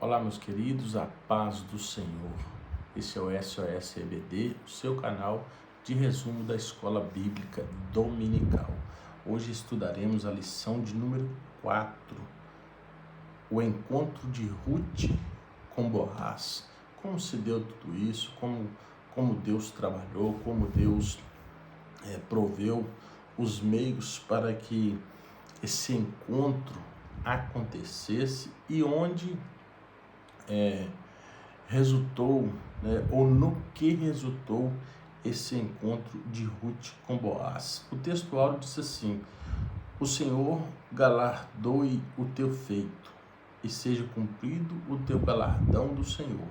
Olá, meus queridos, a paz do Senhor. Esse é o SOS EBD, o seu canal de resumo da Escola Bíblica Dominical. Hoje estudaremos a lição de número 4, o encontro de Ruth com Boaz. Como se deu tudo isso, como Deus trabalhou, como Deus proveu os meios para que esse encontro acontecesse e onde resultou, ou no que resultou esse encontro de Ruth com Boaz. O texto áureo diz assim: o Senhor galardoe o teu feito e seja cumprido o teu galardão do Senhor,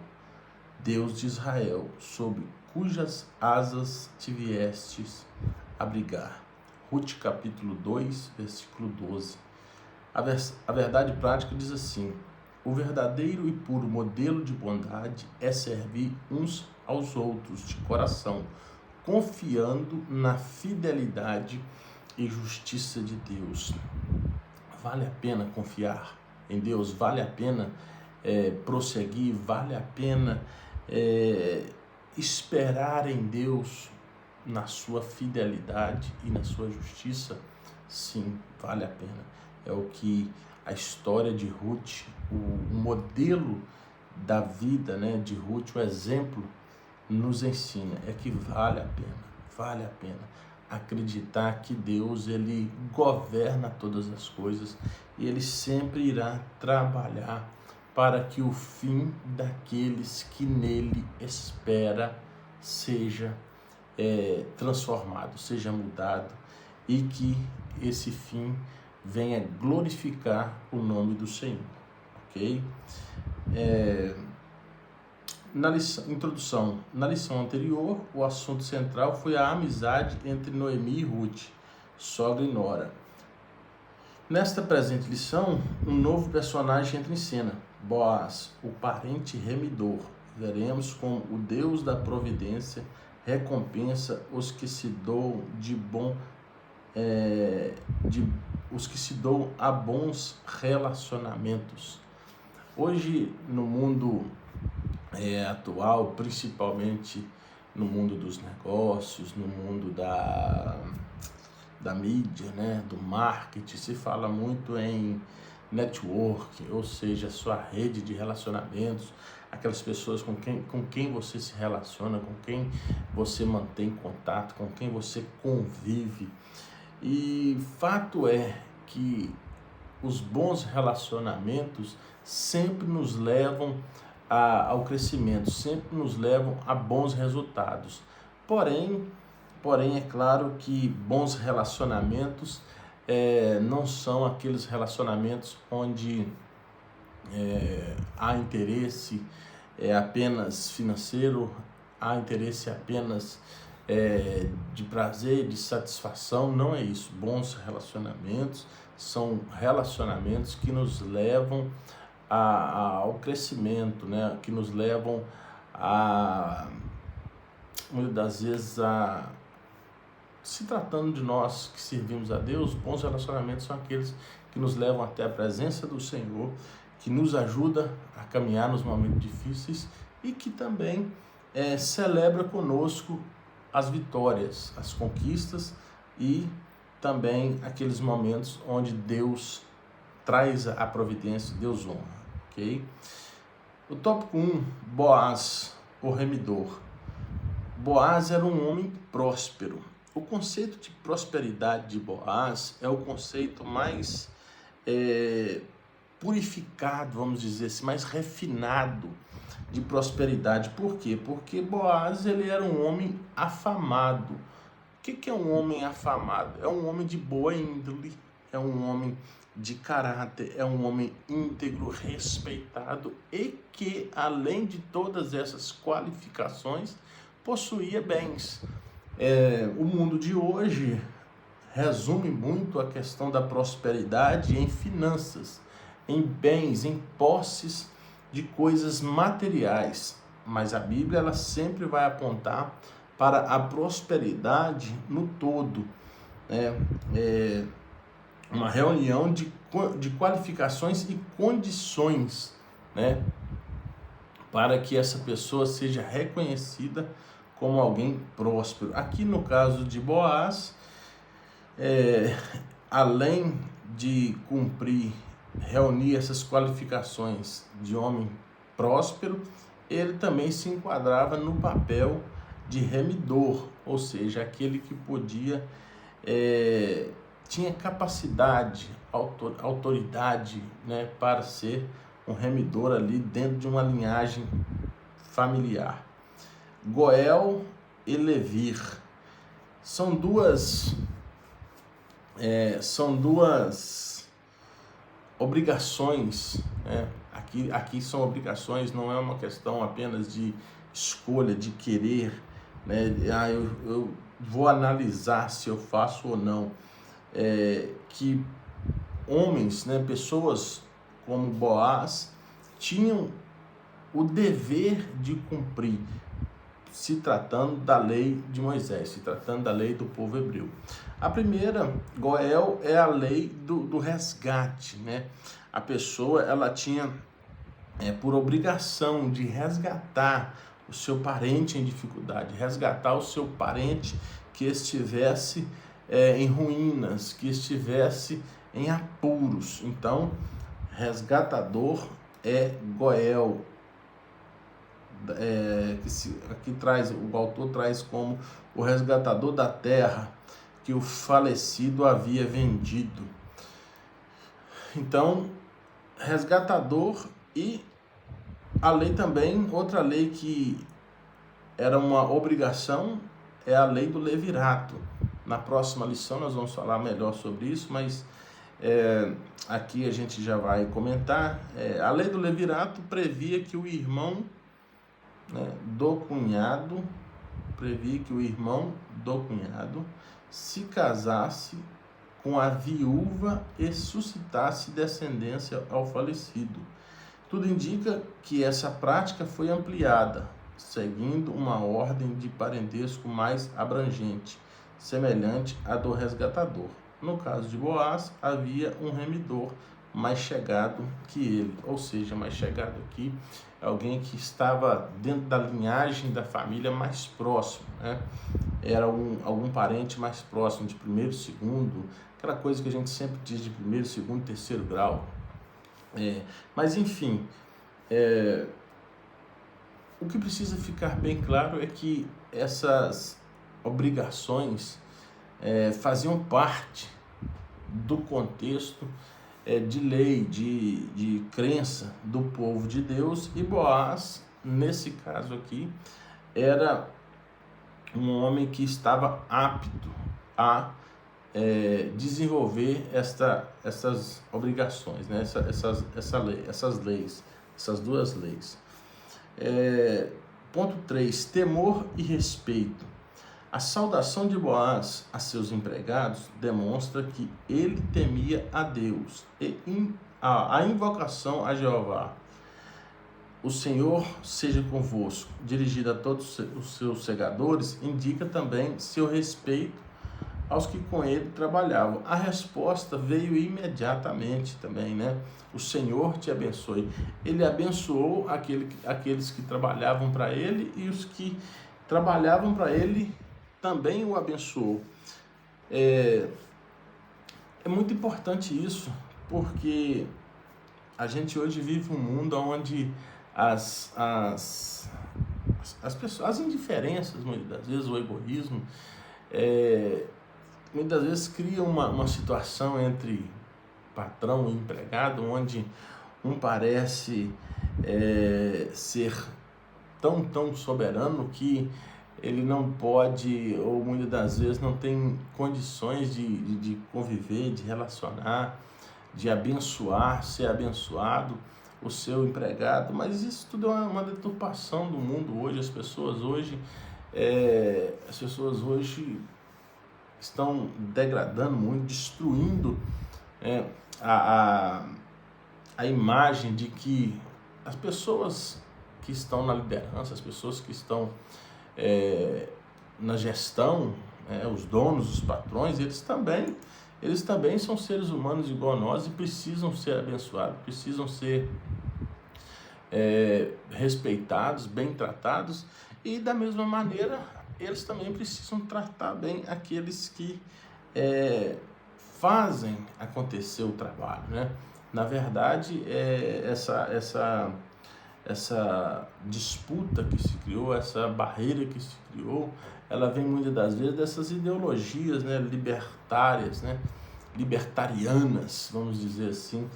Deus de Israel, sob cujas asas te viestes abrigar. Ruth capítulo 2, versículo 12. A verdade prática diz assim: o verdadeiro e puro modelo de bondade é servir uns aos outros de coração, confiando na fidelidade e justiça de Deus. Vale a pena confiar em Deus, vale a pena prosseguir, vale a pena esperar em Deus na sua fidelidade e na sua justiça. Sim, vale a pena. É o que a história de Ruth, o modelo da vida, de Ruth, o exemplo, nos ensina. É que vale a pena acreditar que Deus, ele governa todas as coisas e ele sempre irá trabalhar para que o fim daqueles que nele espera seja transformado, seja mudado, e que esse fim venha glorificar o nome do Senhor, ok? Introdução. Na lição anterior, o assunto central foi a amizade entre Noemi e Ruth, sogra e nora. Nesta presente lição, um novo personagem entra em cena, Boaz, o parente remidor. Veremos como o Deus da providência recompensa os que se doam os que se doam a bons relacionamentos. Hoje, no mundo atual, principalmente no mundo dos negócios, no mundo da mídia, do marketing, se fala muito em network, ou seja, sua rede de relacionamentos, aquelas pessoas com quem você se relaciona, com quem você mantém contato, com quem você convive. E fato é que os bons relacionamentos sempre nos levam ao crescimento, sempre nos levam a bons resultados. Porém, é claro que bons relacionamentos não são aqueles relacionamentos onde há interesse apenas financeiro, há interesse apenas de prazer, de satisfação. Não é isso. Bons relacionamentos são relacionamentos que nos levam ao crescimento, que nos levam muitas das vezes se tratando de nós que servimos a Deus, bons relacionamentos são aqueles que nos levam até a presença do Senhor, que nos ajuda a caminhar nos momentos difíceis e que também celebra conosco as vitórias, as conquistas e também aqueles momentos onde Deus traz a providência, Deus honra, ok? O tópico 1, Boaz, o remidor. Boaz era um homem próspero. O conceito de prosperidade de Boaz é o conceito mais purificado, vamos dizer assim, mais refinado de prosperidade. Por quê? Porque Boaz, ele era um homem afamado. O que é um homem afamado? É um homem de boa índole, é um homem de caráter, é um homem íntegro, respeitado e que, além de todas essas qualificações, possuía bens. O mundo de hoje resume muito a questão da prosperidade em finanças, em bens, em posses de coisas materiais, mas a Bíblia ela sempre vai apontar para a prosperidade no todo, uma reunião de qualificações e condições né, para que essa pessoa seja reconhecida como alguém próspero. Aqui no caso de Boaz, além de reunir essas qualificações de homem próspero, ele também se enquadrava no papel de remidor, ou seja, aquele que podia, tinha capacidade, autoridade, né, para ser um remidor ali dentro de uma linhagem familiar. Goel e Levir são duas obrigações, né? Aqui são obrigações, não é uma questão apenas de escolha, de querer, né? Eu vou analisar se eu faço ou não. Que homens, né, pessoas como Boaz, tinham o dever de cumprir, se tratando da lei de Moisés, se tratando da lei do povo hebreu. A primeira, Goel, é a lei do resgate, né? A pessoa, ela tinha por obrigação de resgatar o seu parente em dificuldade, resgatar o seu parente que estivesse em ruínas, que estivesse em apuros. Então, resgatador é Goel, aqui o autor traz como o resgatador da terra que o falecido havia vendido. Então, resgatador. E a lei também, outra lei que era uma obrigação, é a lei do levirato. Na próxima lição nós vamos falar melhor sobre isso, mas aqui a gente já vai comentar. A lei do levirato previa que o irmão, né, do cunhado, se casasse com a viúva e suscitasse descendência ao falecido. Tudo indica que essa prática foi ampliada, seguindo uma ordem de parentesco mais abrangente, semelhante à do resgatador. No caso de Boaz, havia um remidor mais chegado que ele, ou seja, mais chegado aqui, alguém que estava dentro da linhagem da família mais próximo, né? Era algum parente mais próximo, de primeiro, segundo, aquela coisa que a gente sempre diz de primeiro, segundo, terceiro grau. Mas enfim, o que precisa ficar bem claro é que essas obrigações faziam parte do contexto de lei, de crença do povo de Deus, e Boaz, nesse caso aqui, era um homem que estava apto a desenvolver essas obrigações, né? Essas duas leis. Ponto 3, temor e respeito. A saudação de Boaz a seus empregados demonstra que ele temia a Deus, e a invocação a Jeová, o Senhor seja convosco, dirigida a todos os seus segadores, indica também seu respeito aos que com ele trabalhavam. A resposta veio imediatamente também, né? O Senhor te abençoe. Ele abençoou aqueles que trabalhavam para ele, e os que trabalhavam para ele também o abençoou. É muito importante isso, porque a gente hoje vive um mundo onde as pessoas, as indiferenças, muitas das vezes, o egoísmo, muitas vezes cria uma situação entre patrão e empregado, onde um parece ser tão soberano que ele não pode, ou muitas das vezes não tem condições de conviver, de relacionar, de abençoar, ser abençoado o seu empregado. Mas isso tudo é uma deturpação do mundo hoje. As pessoas hoje estão degradando muito, destruindo a imagem de que as pessoas que estão na liderança, as pessoas que estão na gestão, os donos, os patrões, eles também são seres humanos igual a nós e precisam ser abençoados, precisam ser respeitados, bem tratados, e da mesma maneira eles também precisam tratar bem aqueles que fazem acontecer o trabalho, né? Na verdade, essa disputa que se criou, essa barreira que se criou, ela vem muitas das vezes dessas ideologias, né, libertárias, né, libertarianas, vamos dizer assim,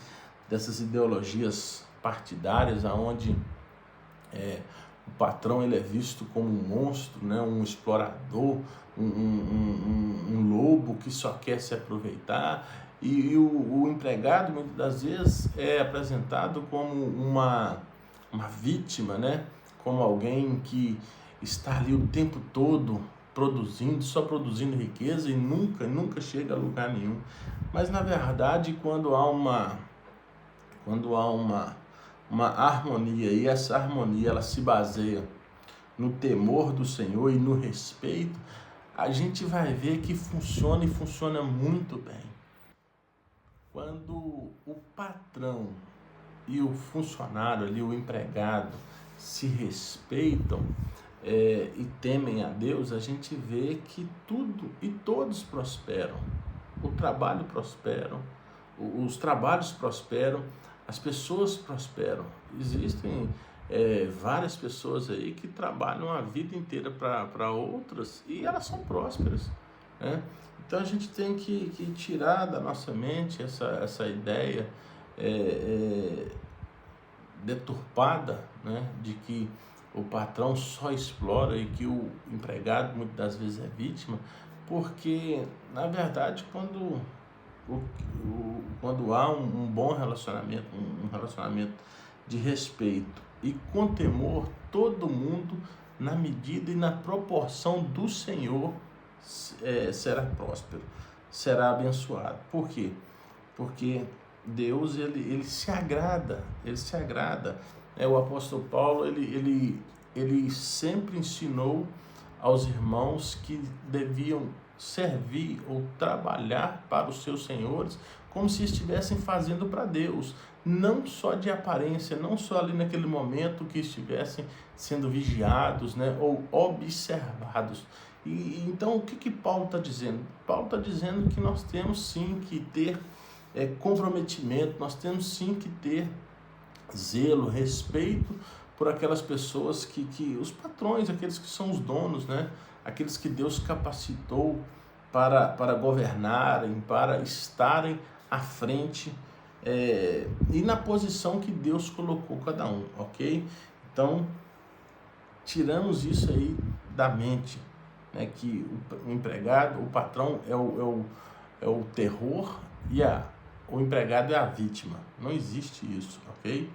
dessas ideologias partidárias, onde o patrão ele é visto como um monstro, né, um explorador, um lobo que só quer se aproveitar, e o empregado muitas das vezes é apresentado como uma vítima, né, como alguém que está ali o tempo todo produzindo, só produzindo riqueza e nunca chega a lugar nenhum. Mas na verdade, quando há uma harmonia, e essa harmonia ela se baseia no temor do Senhor e no respeito, a gente vai ver que funciona e funciona muito bem. Quando o patrão e o funcionário ali, o empregado, se respeitam e temem a Deus, a gente vê que tudo e todos prosperam. O trabalho prospera, os trabalhos prosperam, as pessoas prosperam. Existem várias pessoas aí que trabalham a vida inteira para outras e elas são prósperas, né? Então a gente tem que tirar da nossa mente essa ideia deturpada, né, de que o patrão só explora e que o empregado muitas das vezes é vítima, porque na verdade quando há um bom relacionamento, um relacionamento de respeito e com temor, todo mundo, na medida e na proporção do Senhor, será próspero, será abençoado. Por quê? Porque Deus ele se agrada. O apóstolo Paulo ele sempre ensinou aos irmãos que deviam servir ou trabalhar para os seus senhores como se estivessem fazendo para Deus, não só de aparência, não só ali naquele momento que estivessem sendo vigiados, né, ou observados. E então o que Paulo está dizendo? Paulo está dizendo que nós temos sim que ter comprometimento, nós temos sim que ter zelo, respeito por aquelas pessoas que os patrões, aqueles que são os donos, né? Aqueles que Deus capacitou para governarem, para estarem à frente e na posição que Deus colocou cada um, ok? Então, tiramos isso aí da mente, né? Que o empregado, o patrão é o terror e o empregado é a vítima. Não existe isso, ok?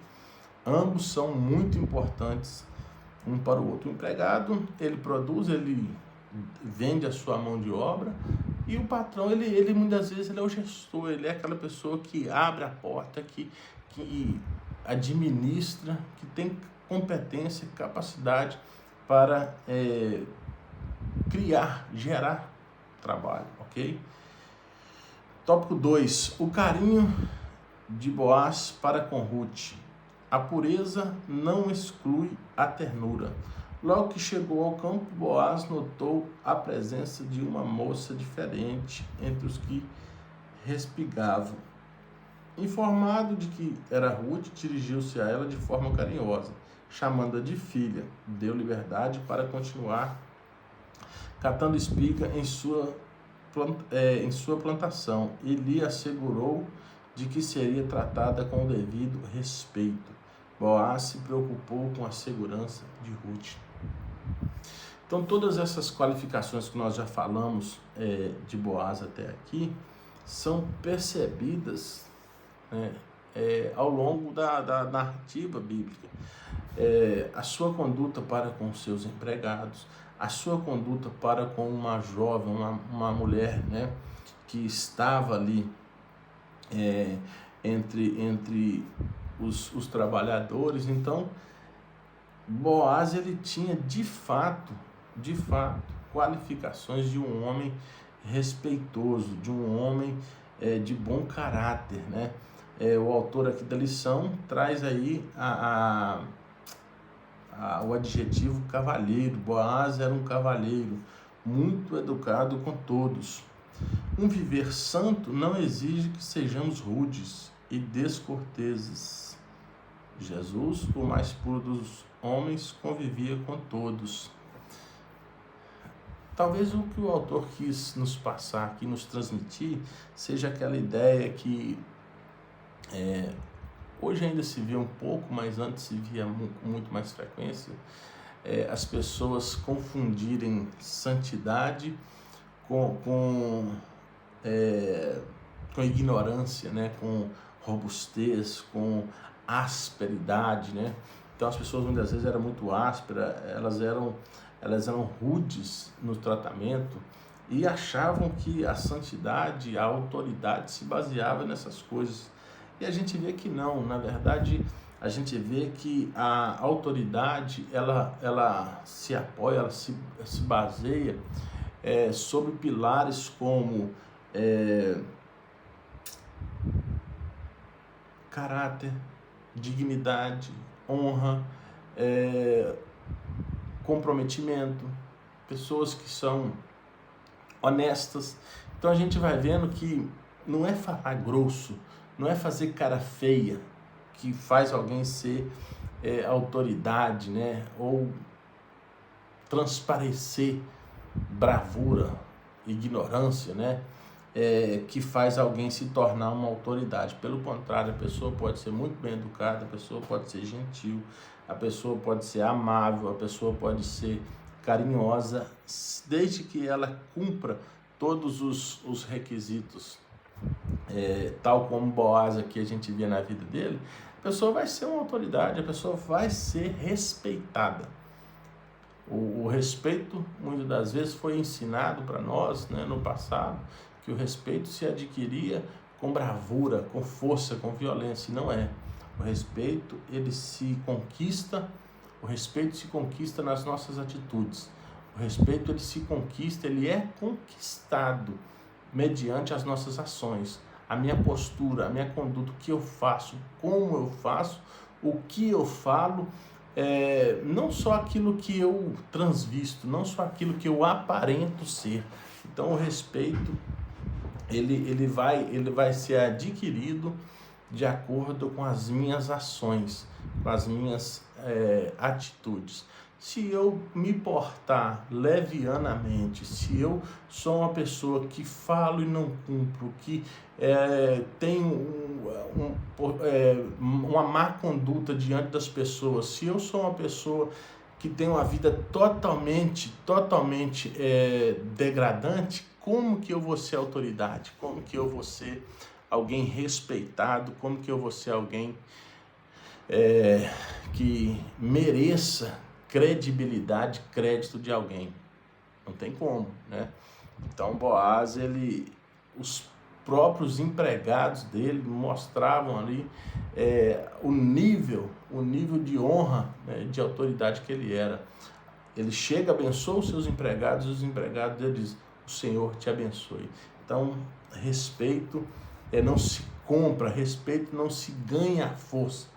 Ambos são muito importantes um para o outro. O empregado, ele produz, ele vende a sua mão de obra, e o patrão, ele muitas vezes ele é o gestor, ele é aquela pessoa que abre a porta, que administra, que tem competência, capacidade para gerar trabalho, ok? Tópico 2, o carinho de Boaz para com Ruth. A pureza não exclui a ternura. Logo que chegou ao campo, Boaz notou a presença de uma moça diferente entre os que respigavam. Informado de que era Ruth, dirigiu-se a ela de forma carinhosa, chamando-a de filha. Deu liberdade para continuar catando espiga em sua plantação e lhe assegurou de que seria tratada com o devido respeito. Boaz se preocupou com a segurança de Ruth. Então, todas essas qualificações que nós já falamos de Boaz até aqui são percebidas, né, ao longo da narrativa bíblica. A sua conduta para com os seus empregados, a sua conduta para com uma jovem, uma mulher, né, que estava ali entre os trabalhadores. Então, Boaz ele tinha de fato qualificações de um homem respeitoso, de um homem de bom caráter, né? o autor aqui da lição traz aí o adjetivo cavalheiro. Boaz era um cavalheiro, muito educado com todos. Um viver santo não exige que sejamos rudes e descorteses. Jesus, o mais puro dos homens, convivia com todos. Talvez o que o autor quis nos passar aqui, nos transmitir, seja aquela ideia que hoje ainda se vê um pouco, mas antes se via com muito mais frequência, as pessoas confundirem santidade com ignorância, né? Com robustez, com asperidade, né? Então as pessoas muitas vezes eram muito ásperas, elas eram rudes no tratamento e achavam que a santidade, a autoridade se baseava nessas coisas. E a gente vê que não, na verdade, a gente vê que a autoridade, ela se apoia, ela se baseia sobre pilares como caráter, dignidade, honra, comprometimento, pessoas que são honestas. Então a gente vai vendo que não é falar grosso, não é fazer cara feia que faz alguém ser autoridade, né? Ou transparecer bravura, ignorância, né? Que faz alguém se tornar uma autoridade. Pelo contrário, a pessoa pode ser muito bem educada, a pessoa pode ser gentil, a pessoa pode ser amável, a pessoa pode ser carinhosa, desde que ela cumpra todos os requisitos, tal como Boaz aqui a gente via na vida dele. A pessoa vai ser uma autoridade, a pessoa vai ser respeitada. O respeito, muitas das vezes, foi ensinado para nós, né, no passado, que o respeito se adquiria com bravura, com força, com violência. E não é. O respeito, ele se conquista, o respeito se conquista nas nossas atitudes. O respeito, ele se conquista, ele é conquistado mediante as nossas ações. A minha postura, a minha conduta, o que eu faço, como eu faço, o que eu falo, não só aquilo que eu transvisto, não só aquilo que eu aparento ser. Então o respeito ele vai ser adquirido de acordo com as minhas ações, com as minhas atitudes. Se eu me portar levianamente, se eu sou uma pessoa que falo e não cumpro, que tenho uma má conduta diante das pessoas, se eu sou uma pessoa que tem uma vida totalmente degradante, como que eu vou ser autoridade? Como que eu vou ser alguém respeitado? Como que eu vou ser alguém que mereça credibilidade, crédito de alguém? Não tem como, né? Então Boaz, os próprios empregados dele mostravam ali o nível de honra, né, de autoridade que ele era. Ele chega, abençoa os seus empregados, e os empregados dele dizem: o Senhor te abençoe. Então, respeito não se compra, respeito não se ganha à força.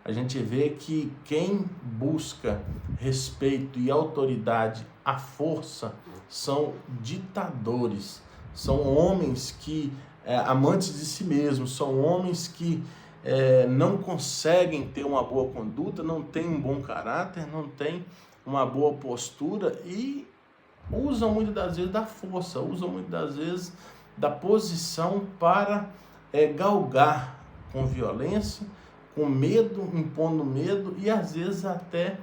A gente vê que quem busca respeito e autoridade à força são ditadores, são homens que amantes de si mesmos, são homens que não conseguem ter uma boa conduta, não têm um bom caráter, não têm uma boa postura e usam muitas das vezes da força, usam muitas das vezes da posição para galgar com violência, com medo, impondo medo e às vezes até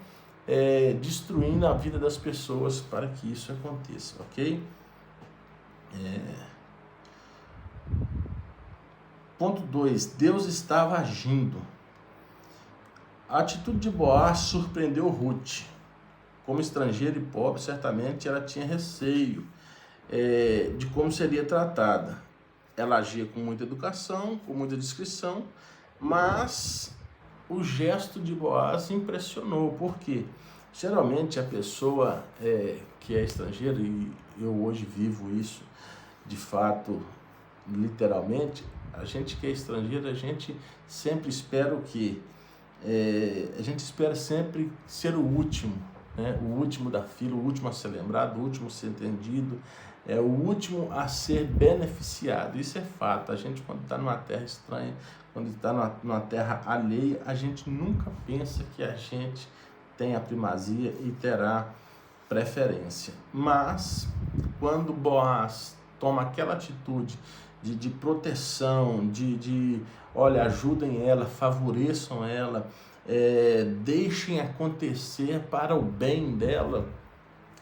destruindo a vida das pessoas para que isso aconteça, ok? Ponto 2. Deus estava agindo. A atitude de Boaz surpreendeu Ruth. Como estrangeira e pobre, certamente ela tinha receio de como seria tratada. Ela agia com muita educação, com muita discrição, mas o gesto de Boaz impressionou. Por quê? Geralmente a pessoa que é estrangeira, e eu hoje vivo isso de fato literalmente, a gente que é estrangeiro, a gente sempre espera o quê? A gente espera sempre ser o último, né? O último da fila, o último a ser lembrado, o último a ser entendido, o último a ser beneficiado. Isso é fato. A gente, quando está numa terra estranha, quando está numa terra alheia, a gente nunca pensa que a gente tem a primazia e terá preferência. Mas, quando Boaz toma aquela atitude de proteção, olha, ajudem ela, favoreçam ela, deixem acontecer para o bem dela,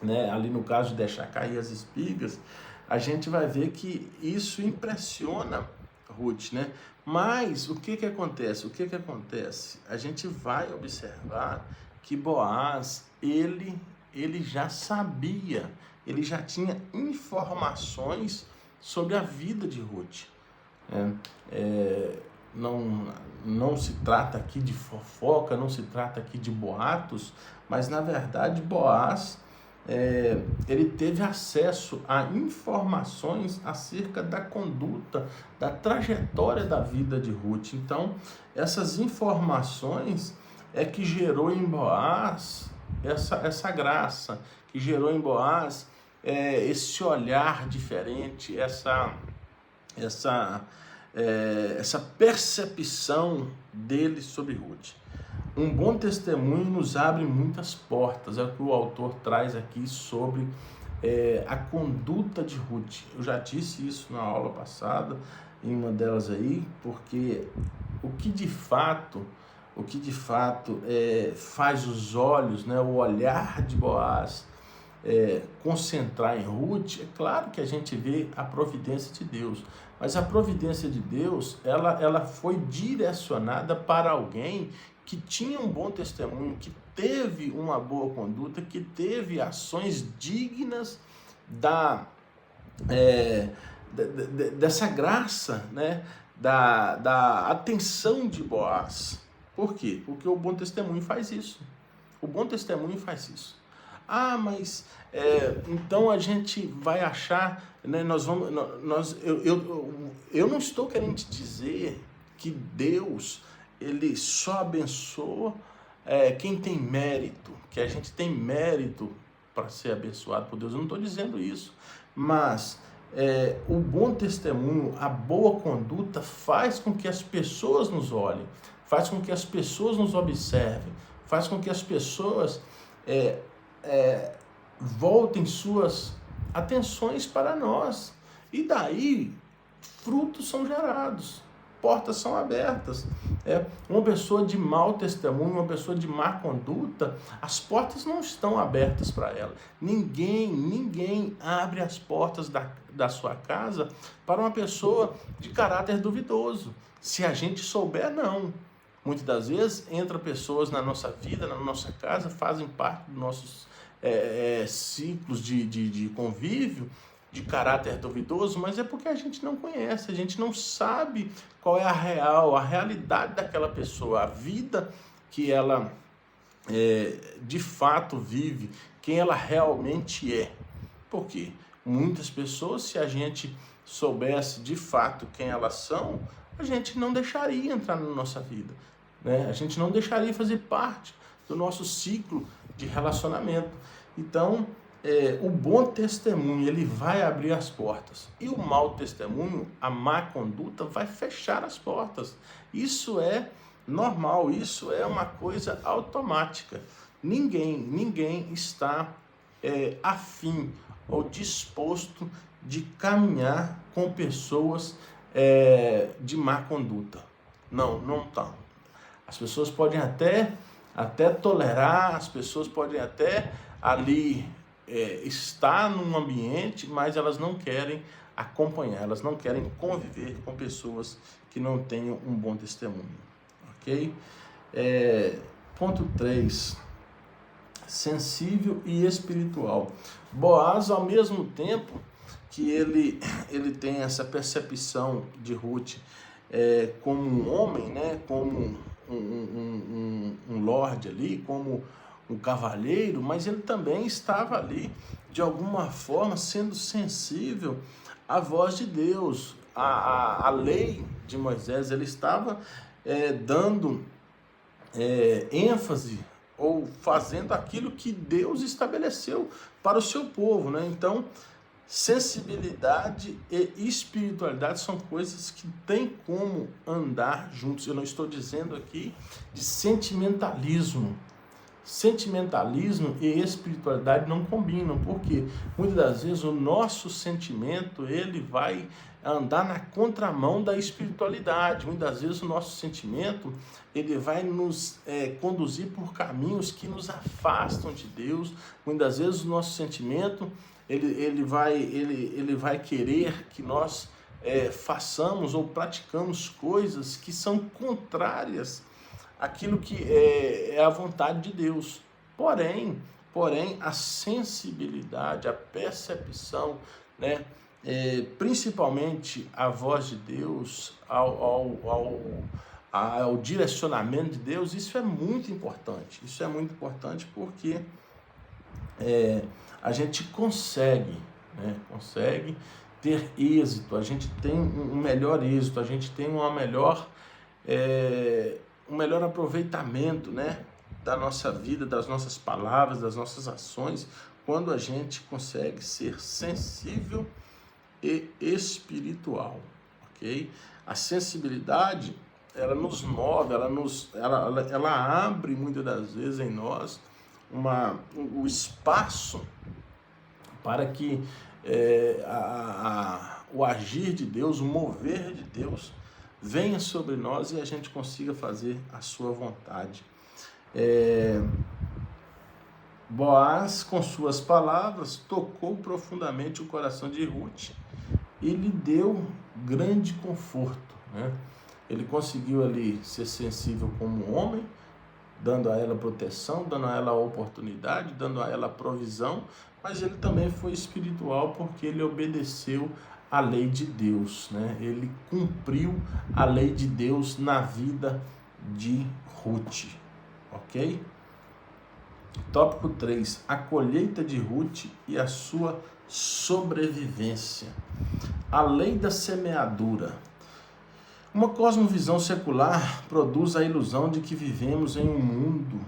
né? Ali no caso de deixar cair as espigas, a gente vai ver que isso impressiona Ruth, né? Mas o que acontece? A gente vai observar que Boaz, ele já sabia, ele já tinha informações sobre a vida de Ruth. Não se trata aqui de fofoca, não se trata aqui de boatos, mas na verdade Boaz, ele teve acesso a informações acerca da conduta, da trajetória da vida de Ruth. Então, essas informações que gerou em Boaz essa graça, que gerou em Boaz esse olhar diferente, essa percepção dele sobre Ruth. Um bom testemunho nos abre muitas portas, é o que o autor traz aqui sobre a conduta de Ruth. Eu já disse isso na aula passada, em uma delas aí, porque o que de fato faz os olhos, né, o olhar de Boaz concentrar em Ruth, é claro que a gente vê a providência de Deus, mas a providência de Deus, ela foi direcionada para alguém que tinha um bom testemunho, que teve uma boa conduta, que teve ações dignas dessa graça, né, da atenção de Boaz. Por quê? Porque o bom testemunho faz isso. O bom testemunho faz isso. Ah, mas então a gente vai achar, né, eu não estou querendo te dizer que Deus, ele só abençoa quem tem mérito, que a gente tem mérito para ser abençoado por Deus. Eu não estou dizendo isso, mas o bom testemunho, a boa conduta faz com que as pessoas nos olhem, faz com que as pessoas nos observem, faz com que as pessoas voltem suas atenções para nós. E daí, frutos são gerados, portas são abertas. Uma pessoa de mau testemunho, uma pessoa de má conduta, as portas não estão abertas para ela. Ninguém abre as portas da sua casa para uma pessoa de caráter duvidoso. Se a gente souber, não. Muitas das vezes, entram pessoas na nossa vida, na nossa casa, fazem parte dos nossos ciclos de convívio, de caráter duvidoso, mas é porque a gente não conhece, a gente não sabe qual é a realidade daquela pessoa, a vida que ela de fato vive, quem ela realmente é. Por quê? Muitas pessoas, se a gente soubesse de fato quem elas são, a gente não deixaria entrar na nossa vida, né? A gente não deixaria fazer parte do nosso ciclo de relacionamento. Então, o bom testemunho, ele vai abrir as portas. E o mau testemunho, a má conduta, vai fechar as portas. Isso é normal, isso é uma coisa automática. Ninguém está afim ou disposto de caminhar com pessoas de má conduta. Não estão. As pessoas podem até tolerar, as pessoas podem até ali estar num ambiente, mas elas não querem acompanhar, elas não querem conviver com pessoas que não tenham um bom testemunho, ok? Ponto 3, sensível e espiritual. Boaz, ao mesmo tempo que ele tem essa percepção de Ruth como um homem, né, como um lorde ali, como um cavalheiro, mas ele também estava ali, de alguma forma, sendo sensível à voz de Deus. a lei de Moisés, ele estava dando ênfase ou fazendo aquilo que Deus estabeleceu para o seu povo, né? Então, sensibilidade e espiritualidade são coisas que têm como andar juntos. Eu não estou dizendo aqui de sentimentalismo. Sentimentalismo e espiritualidade não combinam, porque muitas das vezes o nosso sentimento ele vai andar na contramão da espiritualidade. Muitas das vezes o nosso sentimento ele vai nos conduzir por caminhos que nos afastam de Deus. Muitas das vezes o nosso sentimento ele vai querer que nós façamos ou praticamos coisas que são contrárias aquilo que é a vontade de Deus. Porém, a sensibilidade, a percepção, né, principalmente a voz de Deus, ao direcionamento de Deus, isso é muito importante. Isso é muito importante porque a gente consegue ter êxito, a gente tem um melhor êxito, a gente tem um melhor aproveitamento, né, da nossa vida, das nossas palavras, das nossas ações, quando a gente consegue ser sensível e espiritual, ok? A sensibilidade, ela nos move, ela abre muitas das vezes em nós o espaço para que o agir de Deus, o mover de Deus venha sobre nós e a gente consiga fazer a sua vontade. Boaz, com suas palavras, tocou profundamente o coração de Ruth e lhe deu grande conforto, né? Ele conseguiu ali ser sensível como homem, dando a ela proteção, dando a ela oportunidade, dando a ela provisão, mas ele também foi espiritual porque ele obedeceu a lei de Deus, né? Ele cumpriu a lei de Deus na vida de Ruth, ok? Tópico 3, a colheita de Ruth e a sua sobrevivência. A lei da semeadura. Uma cosmovisão secular produz a ilusão de que vivemos em um mundo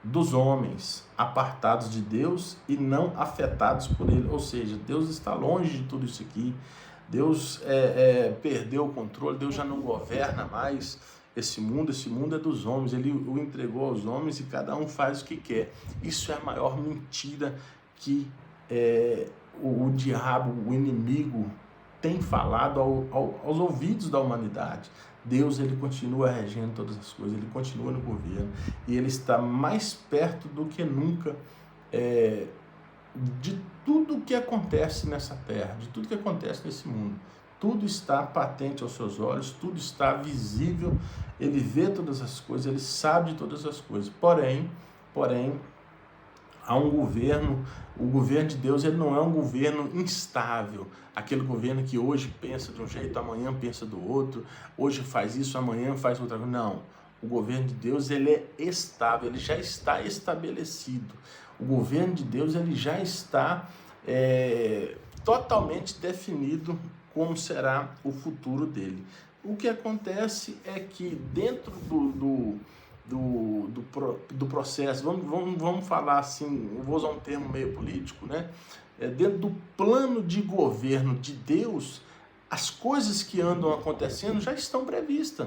dos homens, apartados de Deus e não afetados por ele. Ou seja, Deus está longe de tudo isso aqui. Deus perdeu o controle, Deus já não governa mais esse mundo é dos homens, ele o entregou aos homens e cada um faz o que quer. Isso é a maior mentira que o diabo, o inimigo, tem falado aos ouvidos da humanidade. Deus, ele continua regendo todas as coisas, ele continua no governo e ele está mais perto do que nunca de tudo que acontece nessa terra, de tudo que acontece nesse mundo. Tudo está patente aos seus olhos, tudo está visível, ele vê todas as coisas, ele sabe de todas as coisas. Porém, há um governo, o governo de Deus, ele não é um governo instável, aquele governo que hoje pensa de um jeito, amanhã pensa do outro, hoje faz isso, amanhã faz outra coisa. Não, o governo de Deus, ele é estável, ele já está estabelecido. O governo de Deus, ele já está totalmente definido como será o futuro dele. O que acontece é que dentro do processo, vamos falar assim, eu vou usar um termo meio político, né? Dentro do plano de governo de Deus, as coisas que andam acontecendo já estão previstas.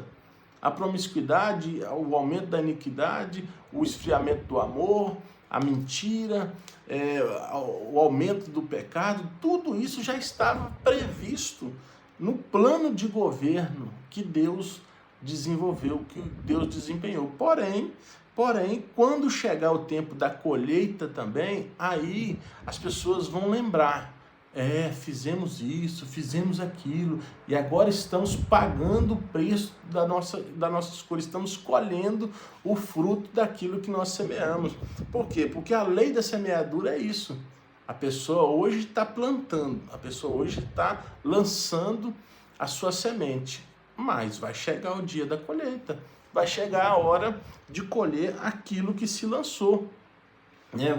A promiscuidade, o aumento da iniquidade, o esfriamento do amor, a mentira, o aumento do pecado, tudo isso já estava previsto no plano de governo que Deus desenvolveu, que Deus desempenhou. Porém, quando chegar o tempo da colheita também, aí as pessoas vão lembrar, fizemos isso, fizemos aquilo, e agora estamos pagando o preço da nossa escolha, estamos colhendo o fruto daquilo que nós semeamos. Por quê? Porque a lei da semeadura é isso. A pessoa hoje está plantando, a pessoa hoje está lançando a sua semente, mas vai chegar o dia da colheita, vai chegar a hora de colher aquilo que se lançou.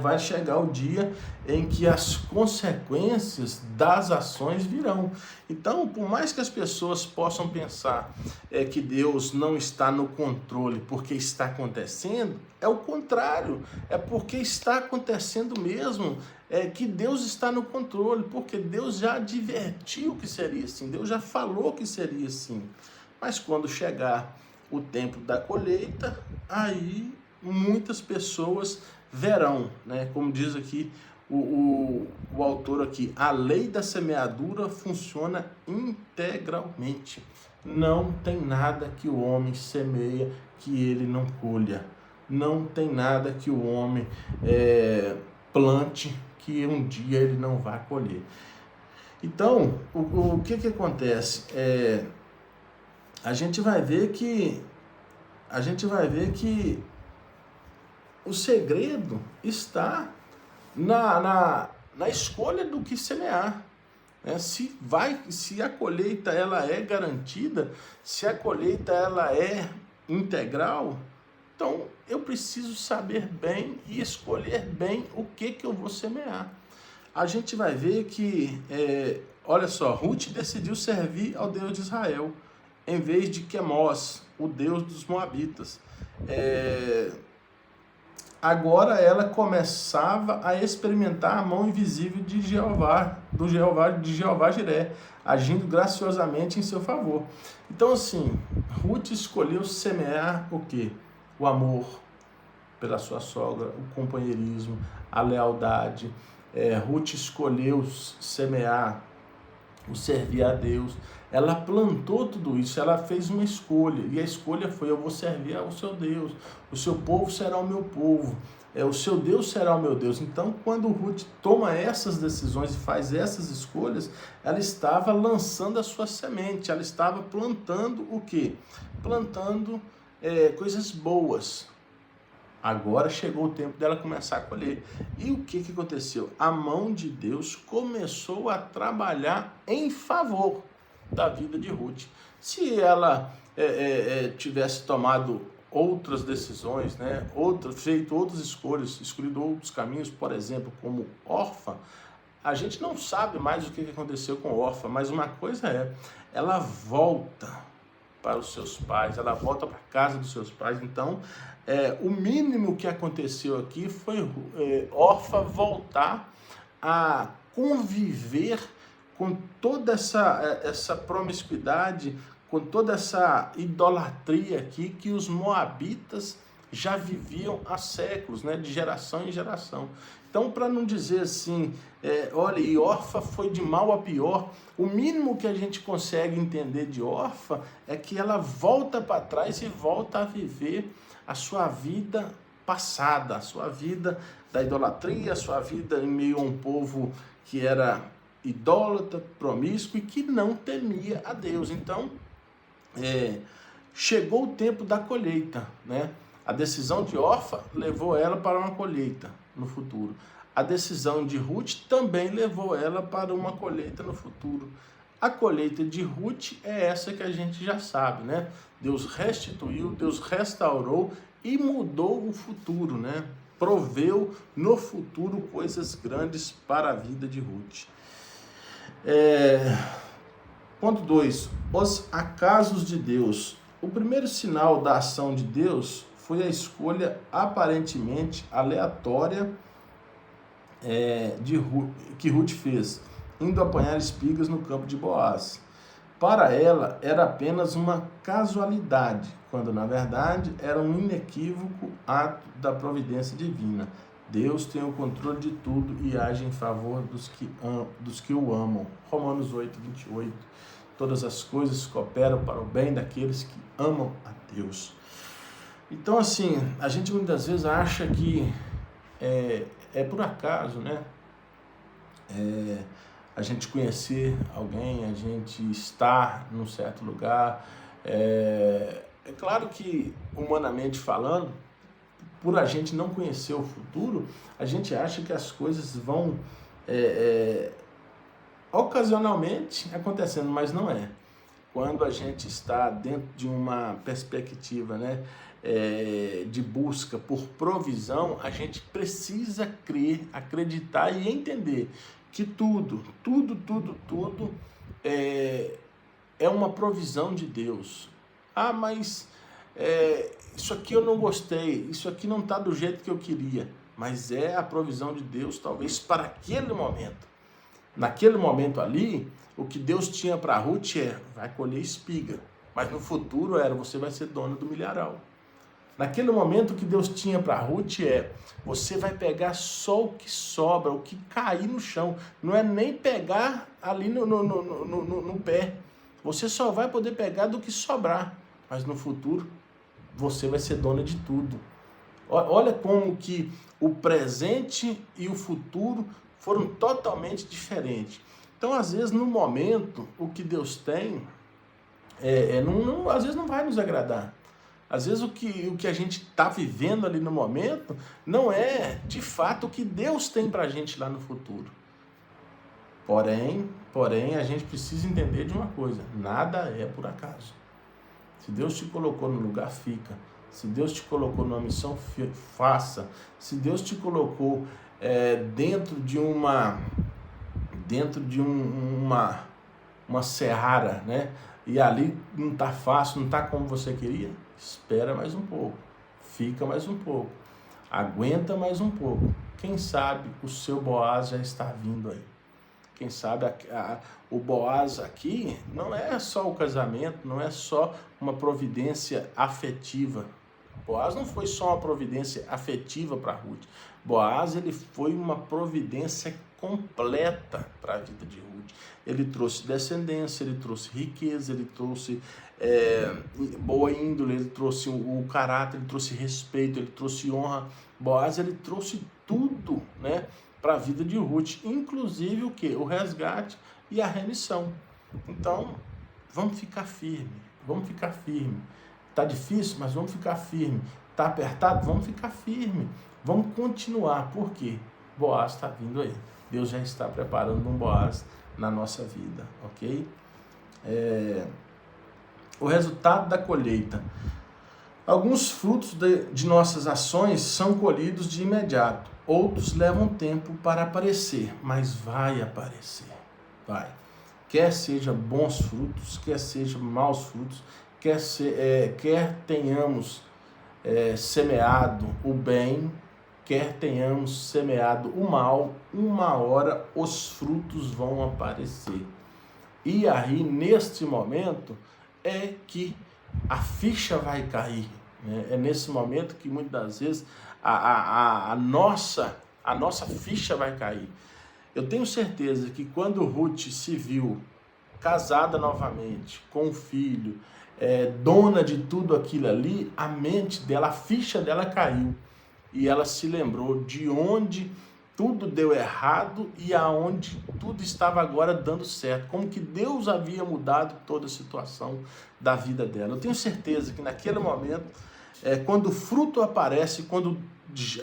vai chegar o dia em que as consequências das ações virão. Então, por mais que as pessoas possam pensar que Deus não está no controle porque está acontecendo, é o contrário, é porque está acontecendo mesmo, que Deus está no controle, porque Deus já advertiu que seria assim, Deus já falou que seria assim. Mas quando chegar o tempo da colheita, aí muitas pessoas verão, né? Como diz aqui o autor aqui, a lei da semeadura funciona integralmente. Não tem nada que o homem semeia que ele não colha. Não tem nada que o homem plante que um dia ele não vai colher. Então, o que acontece? A gente vai ver que o segredo está na escolha do que semear. Se a colheita ela é garantida, se a colheita ela é integral, então eu preciso saber bem e escolher bem o que eu vou semear. A gente vai ver que, olha só, Ruth decidiu servir ao Deus de Israel, em vez de Quemós, o Deus dos Moabitas. Agora ela começava a experimentar a mão invisível de Jeová, de Jeová Jiré, agindo graciosamente em seu favor. Então, assim, Ruth escolheu semear o quê? O amor pela sua sogra, o companheirismo, a lealdade. Ruth escolheu semear o servir a Deus. Ela plantou tudo isso, ela fez uma escolha, e a escolha foi: eu vou servir ao seu Deus, o seu povo será o meu povo, o seu Deus será o meu Deus. Então, quando Ruth toma essas decisões e faz essas escolhas, ela estava lançando a sua semente, ela estava plantando o quê? Plantando coisas boas. Agora chegou o tempo dela começar a colher. E o que aconteceu? A mão de Deus começou a trabalhar em favor da vida de Ruth. Se ela tivesse tomado outras decisões, feito outras escolhas, escolhido outros caminhos, por exemplo, como Orfa, a gente não sabe mais o que aconteceu com Orfa, mas uma coisa ela volta para os seus pais, ela volta para a casa dos seus pais. Então, o mínimo que aconteceu aqui foi Orfa voltar a conviver com toda essa promiscuidade, com toda essa idolatria aqui que os moabitas já viviam há séculos, de geração em geração. Então, para não dizer assim, olha, e Orfa foi de mal a pior, o mínimo que a gente consegue entender de Orfa é que ela volta para trás e volta a viver a sua vida passada, a sua vida da idolatria, a sua vida em meio a um povo que era idólatra, promíscuo e que não temia a Deus. Então, chegou o tempo da colheita, A decisão de Orfa levou ela para uma colheita no futuro. A decisão de Ruth também levou ela para uma colheita no futuro. A colheita de Ruth é essa que a gente já sabe, Deus restituiu, Deus restaurou e mudou o futuro, Proveu no futuro coisas grandes para a vida de Ruth. Ponto 2. Os acasos de Deus. O primeiro sinal da ação de Deus foi a escolha aparentemente aleatória que Ruth fez, indo apanhar espigas no campo de Boaz. Para ela, era apenas uma casualidade, quando na verdade era um inequívoco ato da providência divina. Deus tem o controle de tudo e age em favor dos que o amam. Romanos 8, 28. Todas as coisas cooperam para o bem daqueles que amam a Deus. Então, assim, a gente muitas vezes acha que é por acaso, a gente conhecer alguém, a gente estar num certo lugar. É claro que, humanamente falando, por a gente não conhecer o futuro, a gente acha que as coisas vão ocasionalmente acontecendo, mas não é. Quando a gente está dentro de uma perspectiva, de busca por provisão, a gente precisa crer, acreditar e entender que tudo é uma provisão de Deus. Ah, mas isso aqui eu não gostei, isso aqui não está do jeito que eu queria, mas é a provisão de Deus, talvez para aquele momento. Naquele momento ali, o que Deus tinha para Ruth vai colher espiga, mas no futuro você vai ser dona do milharal. Naquele momento, o que Deus tinha para Ruth você vai pegar só o que sobra, o que cair no chão. Não é nem pegar ali no pé. Você só vai poder pegar do que sobrar. Mas no futuro, você vai ser dona de tudo. Olha como que o presente e o futuro foram totalmente diferentes. Então, às vezes, no momento, o que Deus tem, às vezes não vai nos agradar. Às vezes o que a gente está vivendo ali no momento não é, de fato, o que Deus tem para a gente lá no futuro. Porém, a gente precisa entender de uma coisa: nada é por acaso. Se Deus te colocou no lugar, fica. Se Deus te colocou numa missão, faça. Se Deus te colocou dentro de uma seara, né? E ali não está fácil, não está como você queria, espera mais um pouco, fica mais um pouco, aguenta mais um pouco. Quem sabe o seu Boaz já está vindo aí. Quem sabe o Boaz aqui não é só o casamento, não é só uma providência afetiva. Boaz não foi só uma providência afetiva para Ruth. Boaz, ele foi uma providência completa para a vida de Ruth. Ele trouxe descendência, ele trouxe riqueza, ele trouxe boa índole, ele trouxe o caráter, ele trouxe respeito, ele trouxe honra. Boaz, ele trouxe tudo, né, para a vida de Ruth, inclusive o quê? O resgate e a remissão. Então, vamos ficar firme. Está difícil, mas vamos ficar firme. Está apertado? Vamos ficar firme. Vamos continuar. Por quê? Boaz está vindo aí. Deus já está preparando um Boaz na nossa vida, ok? O resultado da colheita. Alguns frutos de nossas ações são colhidos de imediato. Outros levam tempo para aparecer, mas vai aparecer. Vai. Quer seja bons frutos, quer seja maus frutos, quer tenhamos semeado o bem, quer tenhamos semeado o mal, uma hora os frutos vão aparecer. E aí, neste momento, é que a ficha vai cair. Né? É nesse momento que muitas das vezes a nossa ficha vai cair. Eu tenho certeza que quando Ruth se viu casada novamente, com um filho, dona de tudo aquilo ali, a mente dela, a ficha dela caiu. E ela se lembrou de onde tudo deu errado e aonde tudo estava agora dando certo. Como que Deus havia mudado toda a situação da vida dela. Eu tenho certeza que naquele momento, quando o fruto aparece, quando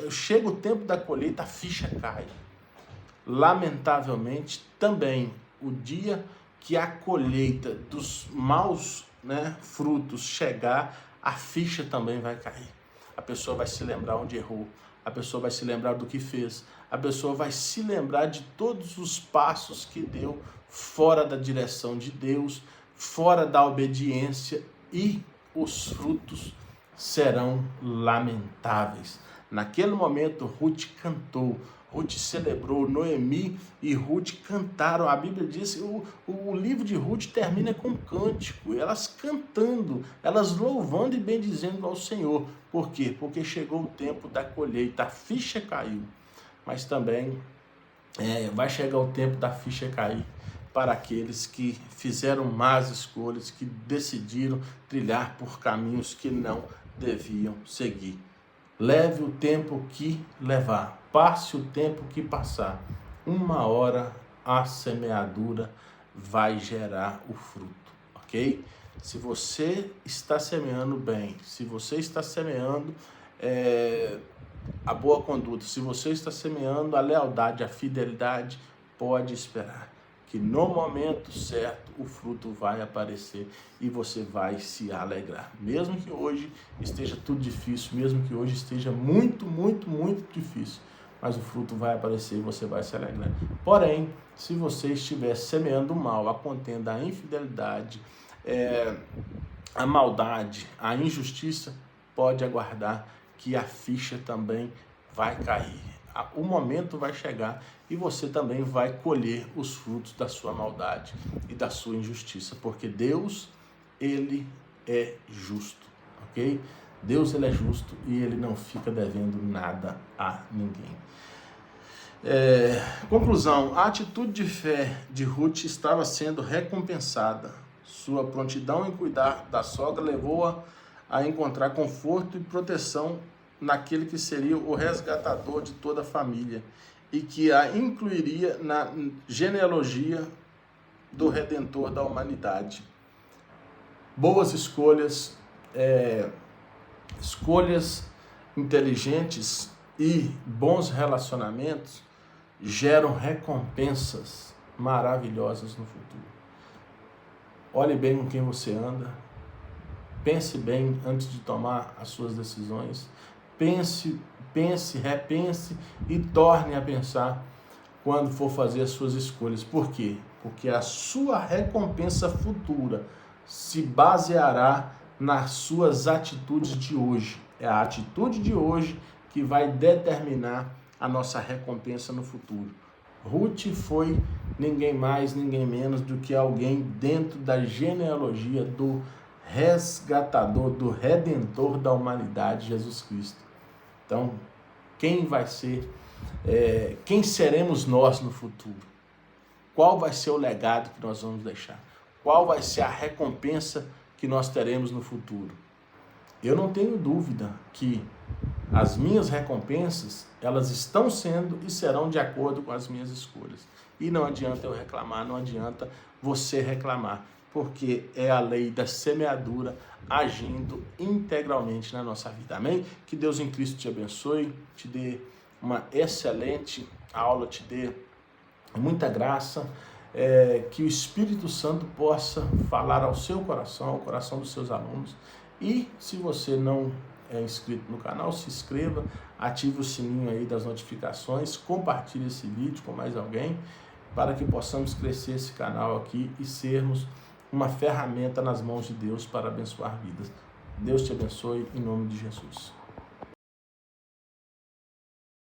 chega o tempo da colheita, a ficha cai. Lamentavelmente, também, o dia que a colheita dos maus, né, frutos chegar, a ficha também vai cair. A pessoa vai se lembrar onde errou, a pessoa vai se lembrar do que fez, a pessoa vai se lembrar de todos os passos que deu fora da direção de Deus, fora da obediência, e os frutos serão lamentáveis. Naquele momento, Ruth cantou, Ruth celebrou, Noemi e Ruth cantaram. A Bíblia diz, o livro de Ruth termina com cântico, elas cantando, elas louvando e bendizendo ao Senhor. Por quê? Porque chegou o tempo da colheita, a ficha caiu, mas também vai chegar o tempo da ficha cair para aqueles que fizeram más escolhas, que decidiram trilhar por caminhos que não deviam seguir. Leve o tempo que levar, passe o tempo que passar, uma hora a semeadura vai gerar o fruto, ok? Se você está semeando bem, se você está semeando a boa conduta, se você está semeando a lealdade, a fidelidade, pode esperar que no momento certo o fruto vai aparecer e você vai se alegrar. Mesmo que hoje esteja tudo difícil, mesmo que hoje esteja muito, muito, muito difícil, mas o fruto vai aparecer e você vai se alegrar. Porém, se você estiver semeando o mal, a contenda, a infidelidade, a maldade, a injustiça, pode aguardar que a ficha também vai cair. O momento vai chegar e você também vai colher os frutos da sua maldade e da sua injustiça, porque Deus, Ele é justo, ok? Deus, Ele é justo e Ele não fica devendo nada a ninguém. Conclusão, a atitude de fé de Ruth estava sendo recompensada. Sua prontidão em cuidar da sogra levou-a a encontrar conforto e proteção naquele que seria o resgatador de toda a família e que a incluiria na genealogia do Redentor da humanidade. Boas escolhas, escolhas inteligentes e bons relacionamentos geram recompensas maravilhosas no futuro. Olhe bem com quem você anda, pense bem antes de tomar as suas decisões, pense, repense e torne a pensar quando for fazer as suas escolhas. Por quê? Porque a sua recompensa futura se baseará nas suas atitudes de hoje. É a atitude de hoje que vai determinar a nossa recompensa no futuro. Ruth foi ninguém mais, ninguém menos do que alguém dentro da genealogia do resgatador, do redentor da humanidade, Jesus Cristo. Então, quem vai ser, quem seremos nós no futuro? Qual vai ser o legado que nós vamos deixar? Qual vai ser a recompensa que nós teremos no futuro? Eu não tenho dúvida que as minhas recompensas, elas estão sendo e serão de acordo com as minhas escolhas. E não adianta eu reclamar, não adianta você reclamar, porque é a lei da semeadura agindo integralmente na nossa vida. Amém? Que Deus em Cristo te abençoe, te dê uma excelente aula, te dê muita graça, que o Espírito Santo possa falar ao seu coração, ao coração dos seus alunos. E se você não é inscrito no canal, se inscreva, ative o sininho aí das notificações, compartilhe esse vídeo com mais alguém, para que possamos crescer esse canal aqui e sermos uma ferramenta nas mãos de Deus para abençoar vidas. Deus te abençoe em nome de Jesus.